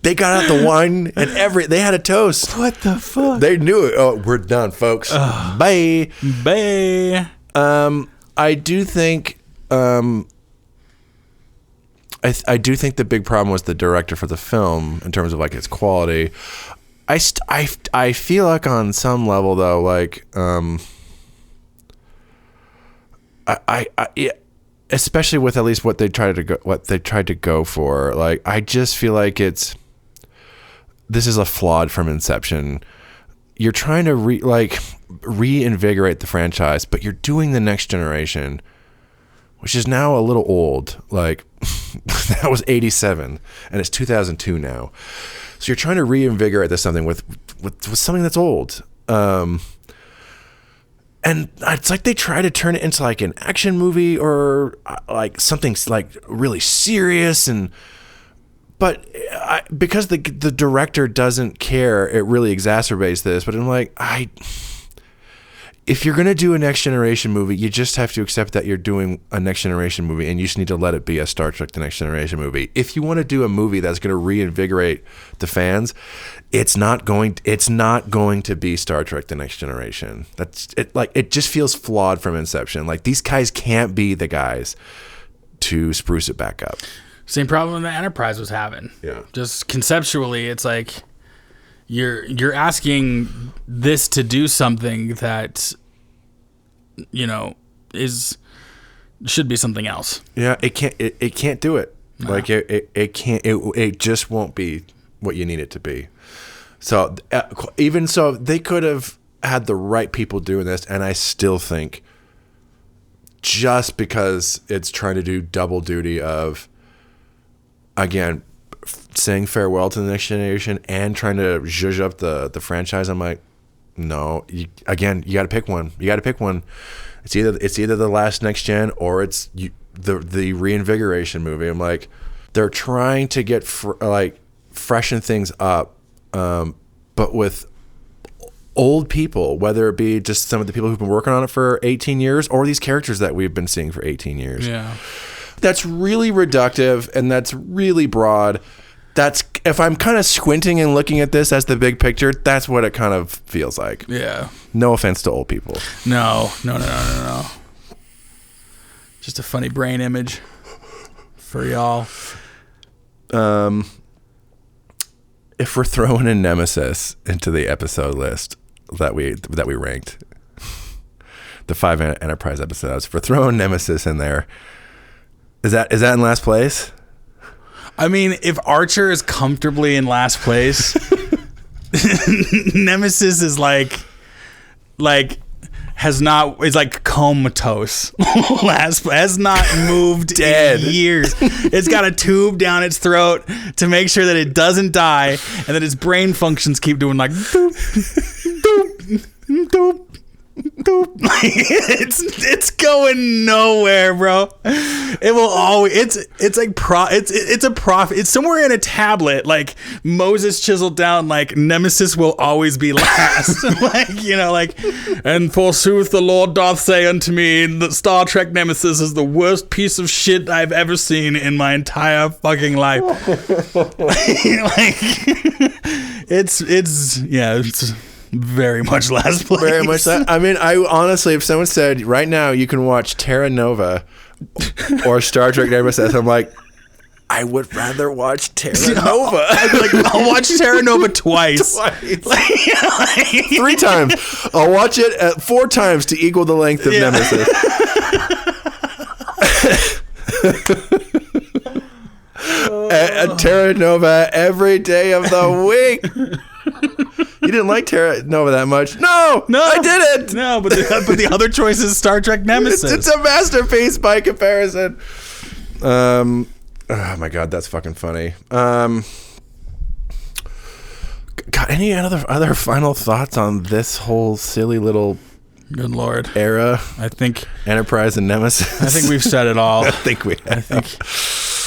They got out the wine and they had a toast. What the fuck? They knew it. Oh, we're done, folks. Bye. Bye. I do think. I do think the big problem was the director for the film in terms of like its quality. I feel like on some level though, like especially with at least what they tried to go for. Like I just feel like this is a flawed from inception. You're trying to reinvigorate the franchise, but you're doing the Next Generation, which is now a little old. Like that was 87 and it's 2002 now. So you're trying to reinvigorate this something with something that's old. And it's like they try to turn it into like an action movie or like something like really serious, but because the director doesn't care, it really exacerbates this. But I'm like, if you're going to do a Next Generation movie, you just have to accept that you're doing a Next Generation movie, and you just need to let it be a Star Trek The Next Generation movie. If you want to do a movie that's going to reinvigorate the fans, it's not going to be Star Trek The Next Generation. That's it. Like it just feels flawed from inception. Like these guys can't be the guys to spruce it back up. Same problem the Enterprise was having. Yeah. Just conceptually, it's like you're asking this to do something that, should be something else. Yeah, it can't do it. No. Like it can't. It just won't be what you need it to be. So even so, they could have had the right people doing this, and I still think just because it's trying to do double duty of, again, saying farewell to the Next Generation and trying to zhuzh up the franchise, I'm like, no. You got to pick one. It's either the last Next Gen or it's the reinvigoration movie. I'm like, they're trying to get freshen things up, but with old people, whether it be just some of the people who've been working on it for 18 years or these characters that we've been seeing for 18 years. Yeah. That's really reductive and that's really broad. That's, if I'm kind of squinting and looking at this as the big picture, that's what it kind of feels like. Yeah. No offense to old people. No. Just a funny brain image for y'all. If we're throwing in Nemesis into the episode list that we ranked, the 5 Enterprise episodes, if we're throwing Nemesis in there, is that in last place? I mean, if Archer is comfortably in last place, Nemesis is like is like comatose. has not moved Dead. in years. It's got a tube down its throat to make sure that it doesn't die, and that its brain functions keep doing like doop, doop, doop. It's going nowhere, bro. It will always. It's like it's somewhere in a tablet. Like Moses chiseled down. Like Nemesis will always be last. And forsooth the Lord doth say unto me, that Star Trek Nemesis is the worst piece of shit I've ever seen in my entire fucking life. It's very much last place. Very much that. I mean, I honestly, if someone said right now you can watch Terra Nova or Star Trek Nemesis, I'm like, I would rather watch Terra Nova. I'll watch Terra Nova twice. 3 times. I'll watch it 4 times to equal the length of Nemesis. Terra Nova every day of the week. You didn't like Terra Nova that much? No, I didn't. No, but the other choice is Star Trek Nemesis. It's a masterpiece by comparison. Oh my God, that's fucking funny. Got any other final thoughts on this whole silly little good Lord era? I think Enterprise and Nemesis. I think we've said it all. I think we have.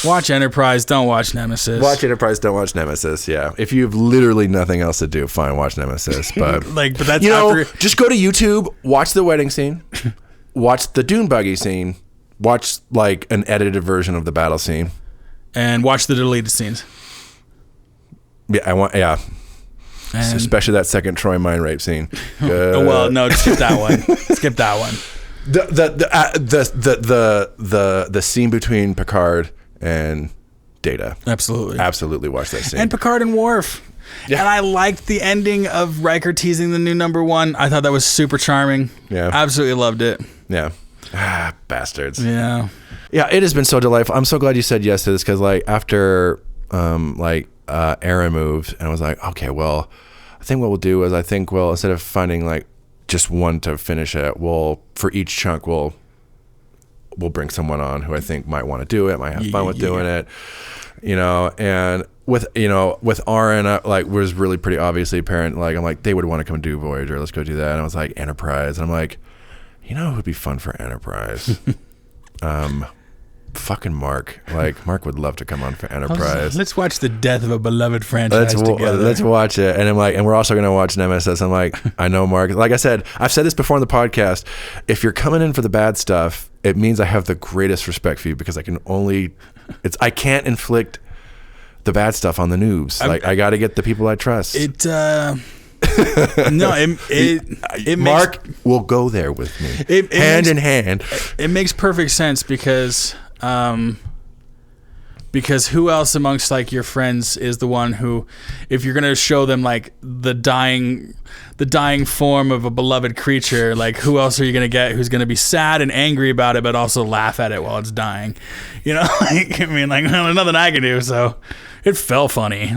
Watch Enterprise, don't watch Nemesis. Watch Enterprise, don't watch Nemesis. Yeah, if you have literally nothing else to do, fine, watch Nemesis. But but that's just go to YouTube, watch the wedding scene, watch the dune buggy scene, watch like an edited version of the battle scene, and watch the deleted scenes. Yeah, especially that second Troy mind rape scene. Oh well, no, skip that one. Skip that one. The scene between Picard and Data. Absolutely watch that scene. And Picard and Worf. Yeah. And I liked the ending of Riker teasing the new number 1. I thought that was super charming. Yeah. Absolutely loved it. Yeah. Bastards. Yeah. Yeah, it has been so delightful. I'm so glad you said yes to this, because like after Aaron moved, and I was like, okay, well, I think what we'll do is instead of finding like just one to finish it, for each chunk we'll bring someone on who I think might want to do it, might have fun with doing it, and with Aaron, was really pretty obviously apparent. Like, I'm like, they would want to come do Voyager. Let's go do that. And I was like, Enterprise. And I'm like, who'd be fun for Enterprise? Fucking Mark. Like, Mark would love to come on for Enterprise. Let's watch the death of a beloved franchise together. Let's watch it. And I'm like, and we're also going to watch Nemesis. I'm like, I know Mark. Like I said, I've said this before on the podcast. If you're coming in for the bad stuff, it means I have the greatest respect for you, because I can't inflict the bad stuff on the noobs. I got to get the people I trust. Mark will go there with me, hand in hand. It makes perfect sense because who else amongst like your friends is the one who, if you're gonna show them like the dying form of a beloved creature, like who else are you gonna get who's gonna be sad and angry about it but also laugh at it while it's dying? Like, I mean, like, well, nothing I can do, so it felt funny.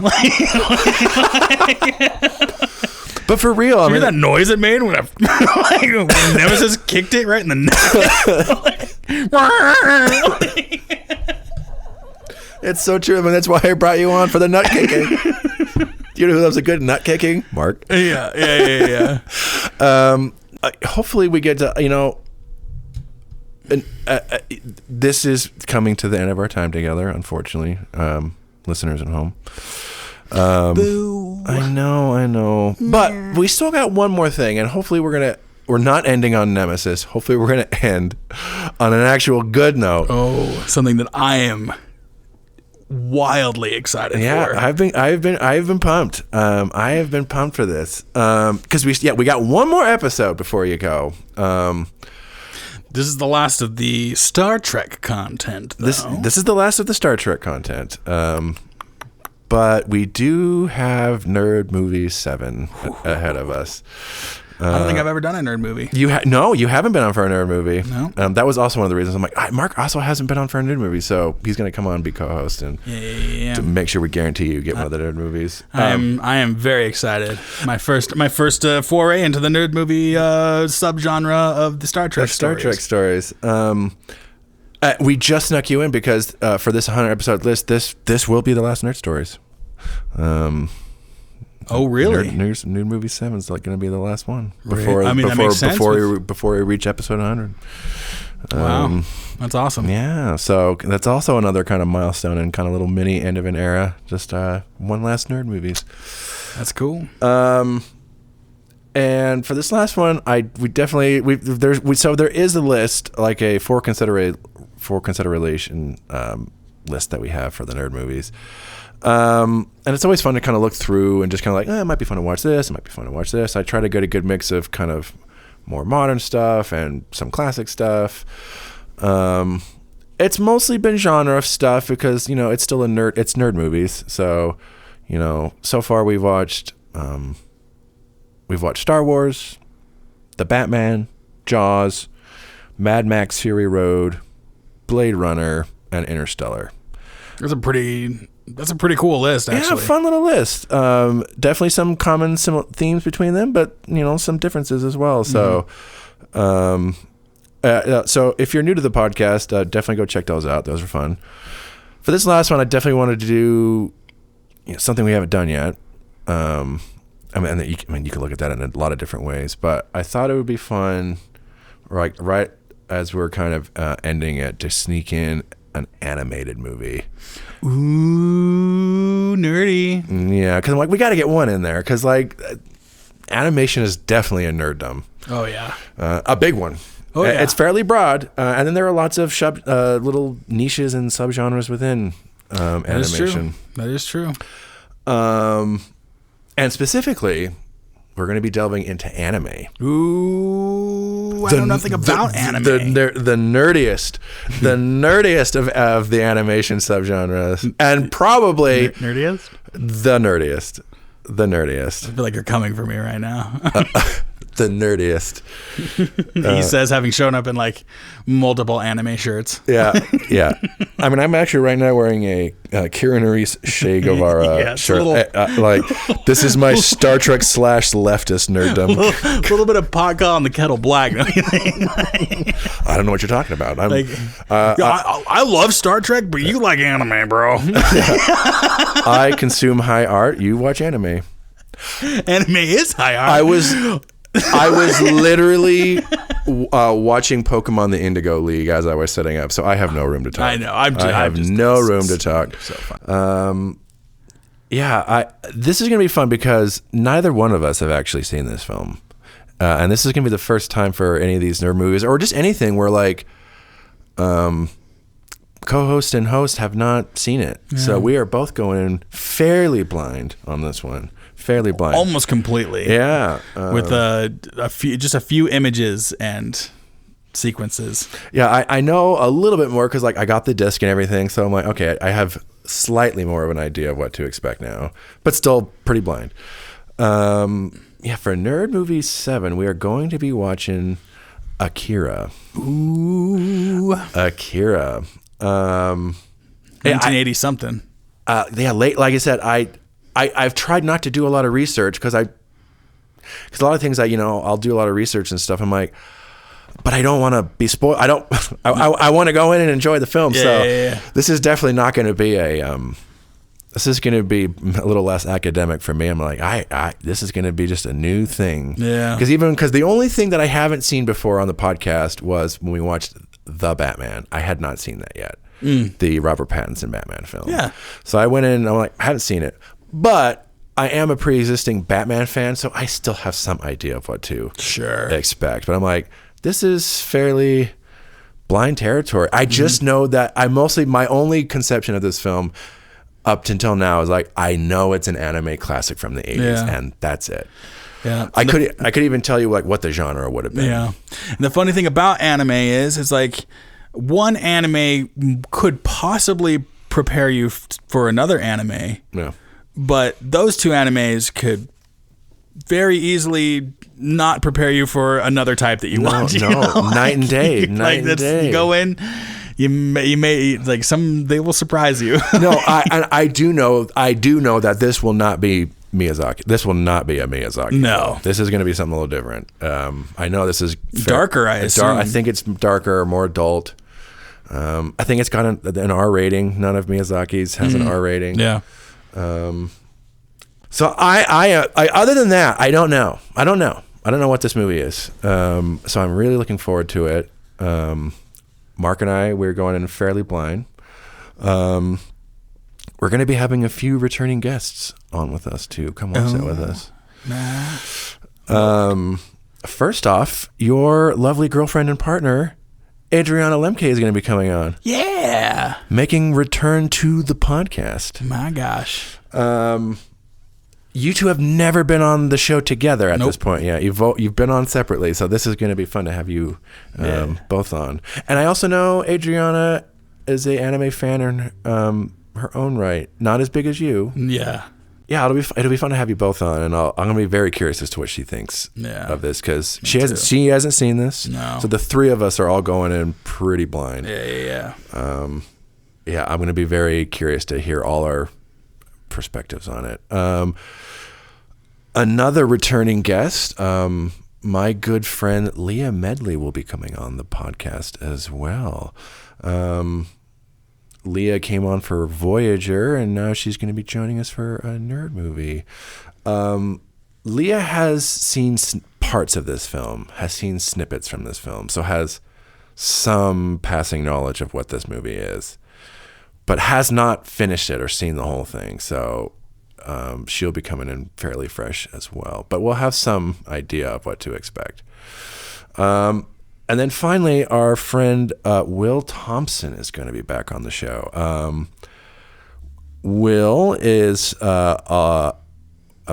But for real, I mean, that noise it made when when Nemesis kicked it right in the neck. It's so true. I mean, that's why I brought you on for the nut kicking. You know who loves a good nut kicking? Mark. Yeah. Hopefully we get to, this is coming to the end of our time together, unfortunately, listeners at home. Boo. I know. But we still got one more thing, and hopefully we're not ending on Nemesis. Hopefully we're going to end on an actual good note. Oh, something that I am wildly excited for. I've been pumped. I have been pumped for this. Because we got one more episode before you go. This is the last of the Star Trek content, though. This is the last of the Star Trek content. But we do have Nerd Movies VII ahead of us. I don't think I've ever done a nerd movie. No, you haven't been on for a nerd movie. No. That was also one of the reasons I'm like, Mark also hasn't been on for a nerd movie, so he's going to come on and be co-host and to make sure we guarantee you get one of the nerd movies. I am very excited. My first foray into the nerd movie subgenre of the Star Trek stories. We just snuck you in because for this 100 episode list, this will be the last Nerd Stories. Oh, really? Nerd Movie 7 is like going to be the last one before we reach episode 100. Wow, that's awesome. Yeah, so that's also another kind of milestone and kind of little mini end of an era. Just one last Nerd Movies. That's cool. And for this last one, there is a list, like a for consideration list that we have for the Nerd Movies. And it's always fun to kind of look through and just kind of like, it might be fun to watch this. It might be fun to watch this. I try to get a good mix of kind of more modern stuff and some classic stuff. It's mostly been genre stuff because, it's still it's nerd movies. So, so far we've watched Star Wars, The Batman, Jaws, Mad Max Fury Road, Blade Runner, and Interstellar. That's a pretty cool list, actually. Yeah, fun little list. Definitely some common themes between them, but some differences as well. So, so if you're new to the podcast, definitely go check those out. Those are fun. For this last one, I definitely wanted to do something we haven't done yet. You can look at that in a lot of different ways, but I thought it would be fun, right as we're kind of ending it, to sneak in an animated movie. Ooh, nerdy. Yeah, because I'm like, we got to get one in there because animation is definitely a nerddom. Oh yeah, a big one. Oh yeah, it's fairly broad, and then there are lots of little niches and subgenres within animation. That is true. And specifically, we're going to be delving into anime. Ooh, I know nothing about anime. The nerdiest of the animation subgenres, and probably nerdiest. The nerdiest. I feel like you're coming for me right now. The nerdiest. He says, having shown up in multiple anime shirts. Yeah. I mean, I'm actually right now wearing a Kira Nerys Che Guevara shirt. This is my Star Trek / leftist nerddom. A little bit of pot calling the kettle black. I don't know what you're talking about. I love Star Trek, but you like anime, bro. I consume high art. You watch anime. Anime is high art. I was literally watching Pokemon the Indigo League as I was setting up, so I have no room to talk. I know. I have no room to talk. So fun. This is going to be fun because neither one of us have actually seen this film. And this is going to be the first time for any of these nerd movies or just anything where co-host and host have not seen it. Yeah. So we are both going in fairly blind on this one. Fairly blind. Almost completely. Yeah. With a few images and sequences. Yeah, I know a little bit more because I got the disc and everything. So I'm like, okay, I have slightly more of an idea of what to expect now, but still pretty blind. For Nerd Movie 7, we are going to be watching Akira. Ooh. Akira. 1980 something. Late. Like I said, I've tried not to do a lot of research because a lot of things I'll do a lot of research and stuff. I'm like, but I don't want to be spoiled. I want to go in and enjoy the film. Yeah. This is definitely not going to be this is going to be a little less academic for me. I'm like, this is going to be just a new thing. Yeah. Because the only thing that I haven't seen before on the podcast was when we watched The Batman. I had not seen that yet. The Robert Pattinson Batman film. Yeah. So I went in and I'm like, I haven't seen it. But I am a pre-existing Batman fan, so I still have some idea of what to expect. But I'm like, this is fairly blind territory. I just know that my only conception of this film up until now is I know it's an anime classic from the 80s, and that's it. Yeah, I could even tell you what the genre would have been. Yeah, and the funny thing about anime is one anime could possibly prepare you for another anime. Yeah. But those two animes could very easily not prepare you for another type that you want. Night and day. Night and day. You go in, you may like they will surprise you. No, I do know that this will not be Miyazaki. This will not be a Miyazaki. No. Film. This is going to be something a little different. I know this is darker, I assume. I think it's darker, more adult. I think it's got an R rating. None of Miyazaki's has an R rating. Yeah. So I other than that, I don't know. I don't know what this movie is. So I'm really looking forward to it. Mark and I, we're going in fairly blind. We're going to be having a few returning guests on with us to come watch that with us. First off, your lovely girlfriend and partner, Adriana Lemke, is going to be coming on. Yeah. Making return to the podcast. My gosh. You two have never been on the show together at this point. Yeah, you've been on separately, so this is going to be fun to have you both on. And I also know Adriana is an anime fan in her own right, not as big as you. Yeah. Yeah, it'll be fun to have you both on, and I'm gonna be very curious as to what she thinks of this because she hasn't seen this. No. So the three of us are all going in pretty blind. Yeah. Yeah, I'm gonna be very curious to hear all our perspectives on it. Another returning guest, my good friend Leah Medley will be coming on the podcast as well. Leah came on for Voyager, and now she's going to be joining us for a Nerd Movie. Leah has seen parts of this film, has seen snippets from this film, so has some passing knowledge of what this movie is, but has not finished it or seen the whole thing. So she'll be coming in fairly fresh as well, but we'll have some idea of what to expect. And then finally, our friend Will Thompson is going to be back on the show. Will is a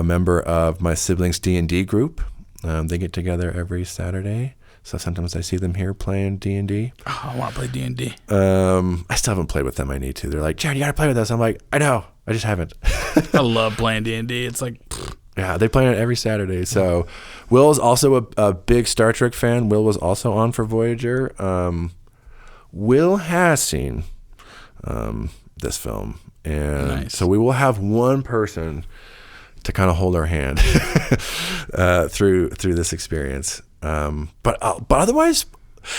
member of my siblings' D&D group. They get together every Saturday, so sometimes I see them here playing D&D. Oh, I want to play D&D. I still haven't played with them. I need to. They're like, Jared, you got to play with us. I'm like, I know. I just haven't. I love playing D&D. It's like... Yeah, they play it every Saturday. So Will is also a big Star Trek fan. Will was also on for Voyager. Will has seen this film. And so we will have one person to kind of hold our hand through this experience. But otherwise,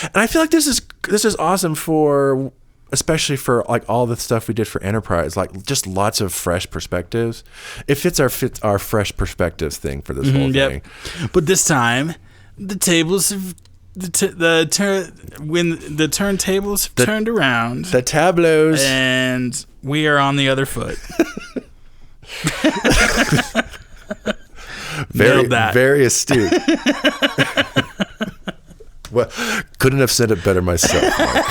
and I feel like this is awesome for... especially for like all the stuff we did for Enterprise, like just lots of fresh perspectives. It fits our fresh perspectives thing for this whole thing. But this time, the tables have when the turntables have turned around, the tableaus, and we are on the other foot. Very astute. Well, couldn't have said it better myself, Mark.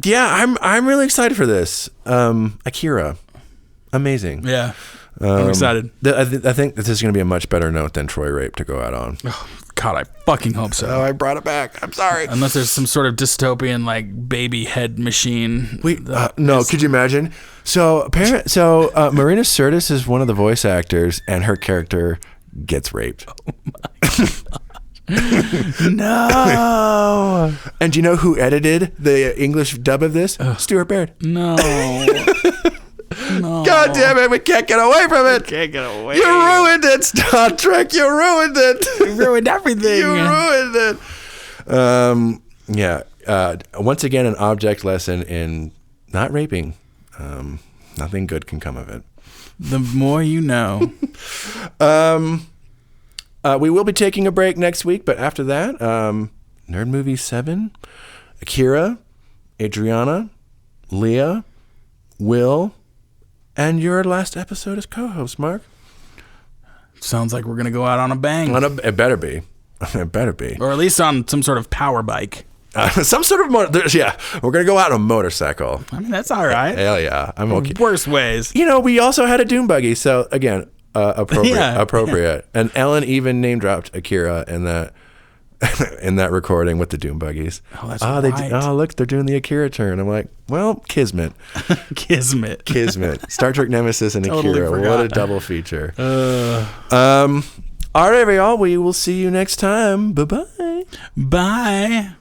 Yeah, I'm really excited for this. Akira, amazing. Yeah, I'm excited. I think this is going to be a much better note than Troy Rape to go out on. Oh, God, I fucking hope so. Oh, I brought it back. I'm sorry. Unless there's some sort of dystopian like baby head machine. No, could you imagine? So Marina Sirtis is one of the voice actors, and her character gets raped. Oh my God. No. And do you know who edited the English dub of this? Stuart Baird. No. No. God damn it, we can't get away from it. Can't get away. You ruined it, Star Trek. You ruined it. You ruined everything. You ruined it. Yeah. Once again, an object lesson in not raping. Nothing good can come of it. The more you know. We will be taking a break next week, but after that, Nerd Movies VII, Akira, Adriana, Leah, Will, and your last episode as co-host, Mark. Sounds like we're going to go out on a bang. It better be. It better be. Or at least on some sort of power bike. Some sort of yeah, we're gonna go out on a motorcycle. I mean, that's all right. Hell yeah, I'm okay. Worst ways. You know, we also had a dune buggy, so again, appropriate. Yeah. And Ellen even name dropped Akira in that in that recording with the Doom Buggies. Oh, that's right. Look, they're doing the Akira turn. I'm like, well, Kismet. Kismet. Star Trek Nemesis and Totally Akira. forgot. What a double feature. All right, y'all. We will see you next time. Bye-bye. Bye.